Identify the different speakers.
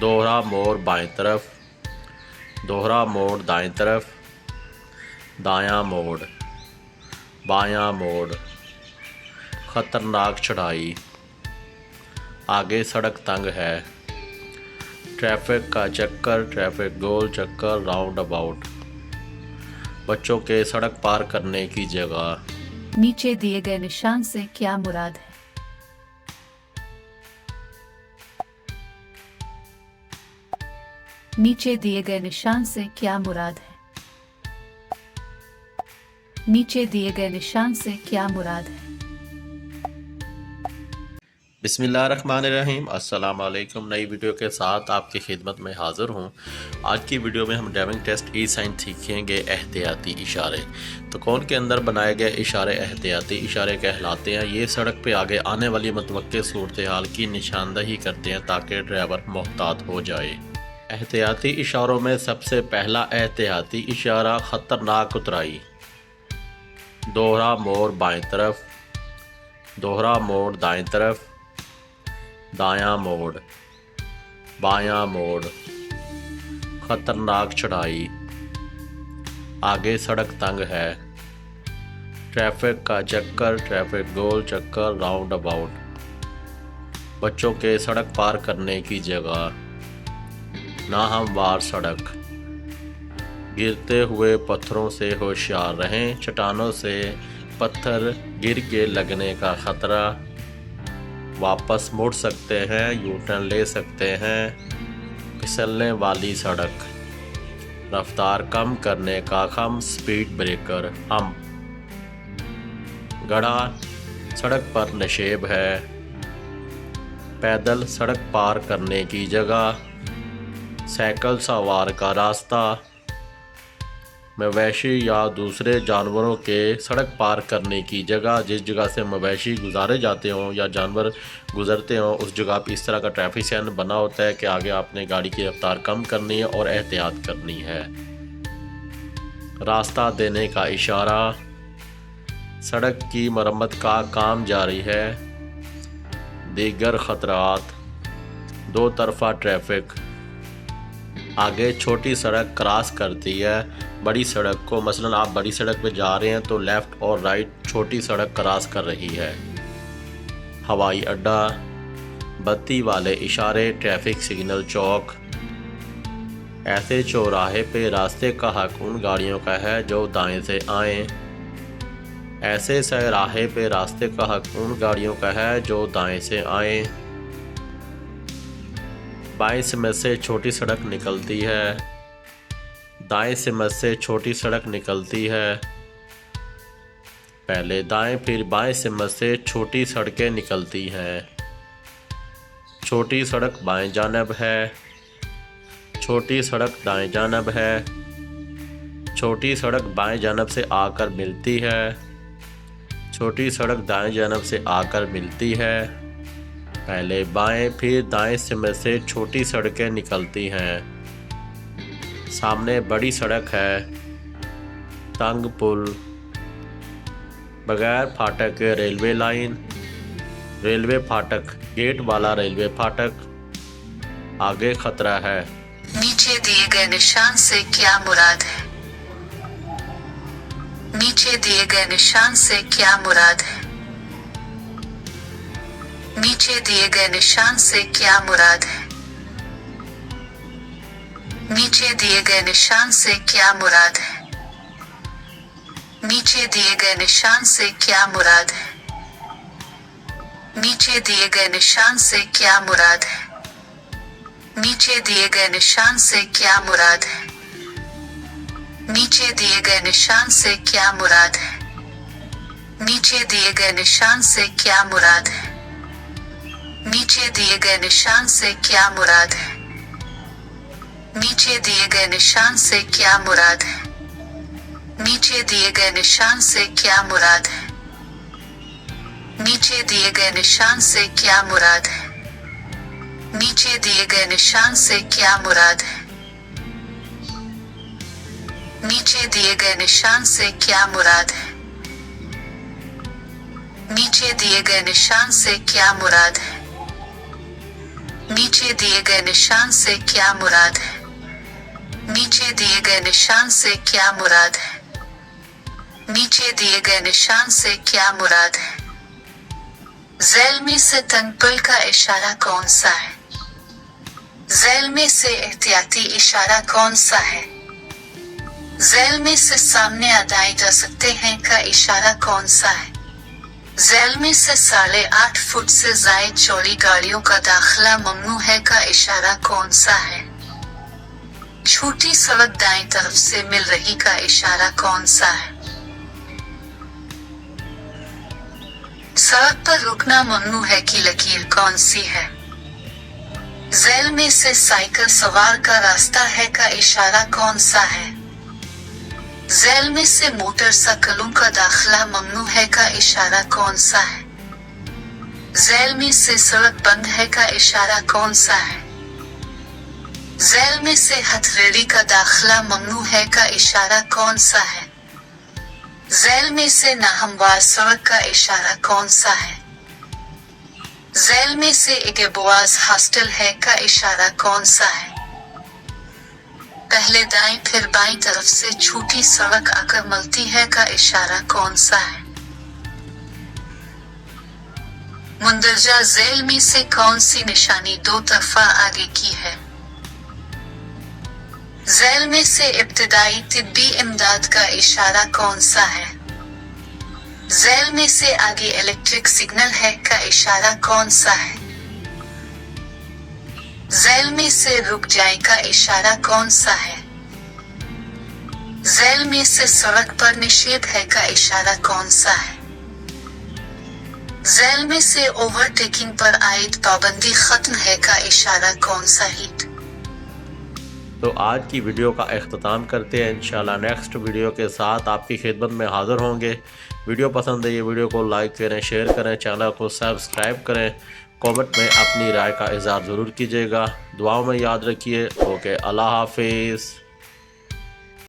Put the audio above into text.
Speaker 1: दोहरा मोड़ बाएं तरफ, दोहरा मोड़ दाएं तरफ, दायां मोड़, बायां मोड़, ख़तरनाक चढ़ाई, आगे सड़क तंग है, ट्रैफिक का चक्कर, ट्रैफिक गोल चक्कर, राउंड अबाउट, बच्चों के सड़क पार करने की जगह।
Speaker 2: नीचे दिए गए निशान से क्या मुराद है? नीचे दिए गए निशान से क्या मुराद है? नीचे दिए गए निशान से क्या मुराद है?
Speaker 1: बिस्मिल्लाहिर्रहमानिर्रहीम। अस्सलाम वालेकुम। नई वीडियो के साथ आपकी खिदमत में हाज़िर हूँ। आज की वीडियो में हम ड्राइविंग टेस्ट ई साइन सीखेंगे एहतियाती इशारे। तो कौन के अंदर बनाए गए इशारे एहतियाती इशारे कहलाते हैं। ये सड़क पे आगे आने वाली मुतवक्के सूरत हाल की निशानदही करते हैं ताकि ड्राइवर मोहतात हो जाए। एहतियाती इशारों में सबसे पहला एहतियाती इशारा ख़तरनाक उतराई। दोहरा मोड़ बाएं तरफ, दोहरा मोड़ दाएं तरफ, दायां मोड़, बायां मोड़, ख़तरनाक चढ़ाई, आगे सड़क तंग है, ट्रैफिक का चक्कर, ट्रैफिक गोल चक्कर, राउंड अबाउट, बच्चों के सड़क पार करने की जगह, नाहमवार सड़क, गिरते हुए पत्थरों से होशियार रहें, चट्टानों से पत्थर गिर के लगने का ख़तरा, वापस मुड़ सकते हैं, यू टर्न ले सकते हैं, फिसलने वाली सड़क, रफ्तार कम करने का खम, स्पीड ब्रेकर, हम, गड़ा सड़क पर नशेब है, पैदल सड़क पार करने की जगह, साइकिल सवार का रास्ता, मवेशी या दूसरे जानवरों के सड़क पार करने की जगह, जिस जगह से मवेशी गुजारे जाते हों या जानवर गुज़रते हों उस जगह पर इस तरह का ट्रैफिक साइन बना होता है कि आगे आपने गाड़ी की रफ्तार कम करनी है और एहतियात करनी है। रास्ता देने का इशारा, सड़क की मरम्मत का काम जारी है, दीगर ख़तरात, दो तरफ़ा ट्रैफिक, आगे छोटी सड़क क्रॉस करती है बड़ी सड़क को, मसलन आप बड़ी सड़क पे जा रहे हैं तो लेफ़्ट और राइट छोटी सड़क क्रॉस कर रही है। हवाई अड्डा, बत्ती वाले इशारे, ट्रैफिक सिग्नल चौक, ऐसे चौराहे पे रास्ते का हक उन गाड़ियों का है जो दाएं से आएँ। ऐसे चौराहे पे रास्ते का हक उन गाड़ियों का है जो दाएं से आएँ। बाएं सिमत से छोटी सड़क निकलती है, दाएं सिमत से छोटी सड़क निकलती है, पहले दाएं फिर बाएं सिमत से छोटी सड़कें निकलती हैं। छोटी सड़क बाएं जानब है, छोटी सड़क दाएं जानब है, छोटी सड़क बाएं जानब से आकर मिलती है, छोटी सड़क दाएं जानब से आकर मिलती है, पहले बाएं फिर दाएं सिमत से छोटी सड़कें निकलती हैं। सामने बड़ी सड़क है, तंग पुल, बगैर फाटक के रेलवे लाइन, रेलवे फाटक गेट वाला रेलवे फाटक, आगे खतरा है।
Speaker 2: नीचे दिए गए निशान से क्या मुराद है? नीचे दिए गए निशान से क्या मुराद है? नीचे दिए गए निशान से क्या मुराद है? नीचे दिए गए निशान से क्या मुराद है? नीचे दिए गए निशान से क्या मुराद है? नीचे दिए गए निशान से क्या मुराद है? नीचे दिए गए निशान से क्या मुराद है? नीचे दिए गए निशान से क्या मुराद है? नीचे दिए गए निशान से क्या मुराद है? नीचे दिए गए निशान से क्या मुराद है? नीचे दिए गए निशान से क्या मुराद है? नीचे दिए गए निशान से क्या मुराद है? नीचे दिए गए निशान से क्या मुराद है? नीचे दिए गए निशान से क्या मुराद है? नीचे दिए गए निशान से क्या मुराद है? नीचे दिए गए निशान से क्या मुराद है? नीचे दिए गए निशान से क्या मुराद है? नीचे दिए गए निशान से क्या मुराद है? नीचे दिए गए निशान से क्या मुराद है? झैल में से तंगपल का इशारा कौन सा है? झैल में से एहतियाती इशारा कौन सा है? झैल में से सामने अदाए जा सकते हैं का इशारा कौन सा है? झैल में से 8.5 फुट से जायद चौड़ी गाड़ियों का दाखिला ममनू है का इशारा कौन सा है? छोटी सड़क दाएं तरफ से मिल रही का इशारा कौन सा है? सड़क पर रुकना ममनू है की लकीर कौन सी है? झैल में से साइकिल सवार का रास्ता है का इशारा कौन सा है? झैल में से मोटरसाइकिलों का दाखिला ममनू है का इशारा कौन सा है? झैल में से सड़क बंद है का इशारा कौन सा है? झैल में से हथेली का दाखिला ममनू है का इशारा कौन सा है? झैल में से नाहमवार सड़क का इशारा कौन सा है? झैल में से इगेबोआज हॉस्टल है का इशारा कौन सा है? पहले दाएं फिर बाईं तरफ से छोटी सड़क आकर मिलती है का इशारा कौन सा है? मुंदरजा झैल में से कौन सी निशानी 2 तरफा आगे की है? झैल में से इब्तिदाई तिब्बी इमदाद का इशारा कौन सा है? झैल में से आगे इलेक्ट्रिक सिग्नल है का इशारा कौन सा है? झैल में से रुक जाए का इशारा कौन सा है? झैल में से सड़क पर निषेध है का इशारा कौन सा है? झैल में से ओवरटेकिंग पर आयद पाबंदी खत्म है का इशारा कौन सा है?
Speaker 1: तो आज की वीडियो का अख्ताम करते हैं। इंशाल्लाह नेक्स्ट वीडियो के साथ आपकी खिदमत में हाज़िर होंगे। वीडियो पसंद है ये वीडियो को लाइक करें, शेयर करें, चैनल को सब्सक्राइब करें, कमेंट में अपनी राय का इज़हार ज़रूर कीजिएगा। दुआओं में याद रखिए। ओके, अल्लाह हाफिज़।